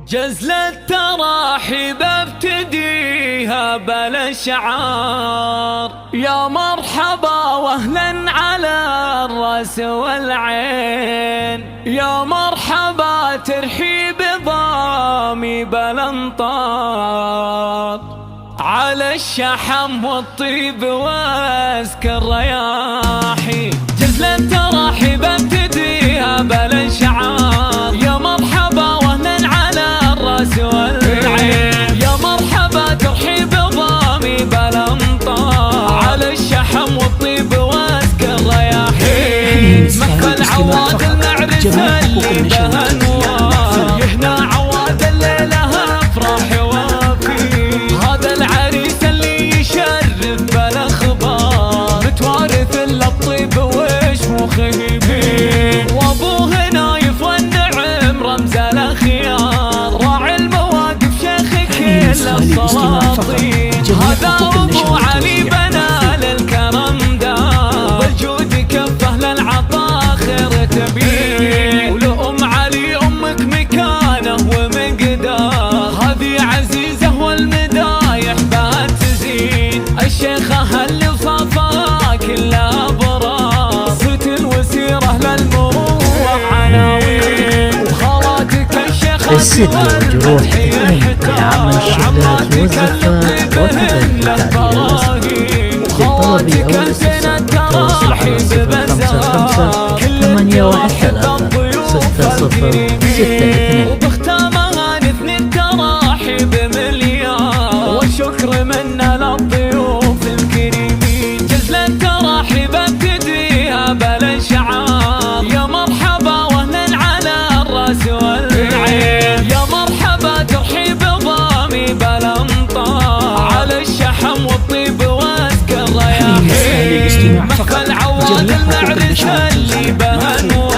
جزلة تراحب ابتديها بلا شعار، يا مرحبا واهلا على الراس والعين، يا مرحبا ترحيب ضامي بلا انطار، على الشحم والطيب واسك الرياحي. جزلة تراحب ابتديها بلا شعار، يا مرحبا واهلا على الراس والعين، يا مرحبا ترحيب ضامي بلا امطار، على الشحم والطيب واسك الرياحي. مثل عواد المعرس اللي بها انوار، يهنا عواد الليله افراح وافي، هذا العريس اللي يشرف بلا اخبار، متوارث الا الطيب وشموخه بيه، وابوه نايف والنعم رمز الاخيار، راعي المواقف شيخ كل السلاطين، هذا ابو علي بنا للكرم دار، بالجود كفه للعطاء خير تبيه، ولأم علي امك مكانه ومقدار، هذه عزيزه والمدايح بات تزين، الشيخه اللي صفاها كلها برار، صوت الوسيره للمروه عناوين، وخالاتك الشيخه الجروح عمل الشهادات والزفات وكذلك التعديل للطلب أو الاستفسار تواصل على 055-813-606. وبختامها نثني التراحيب مليار، والشكر منا للضيوف الكريمين. جزلة تراحيب ابتديها بلا شعار، يا مرحبا واهلا على الراس والعين، يا مرحبا ترحيب ضامي بلا امطار، على الشحم والطيب واسك الرياحين. مثل عواد المعرس اللي بها انوار،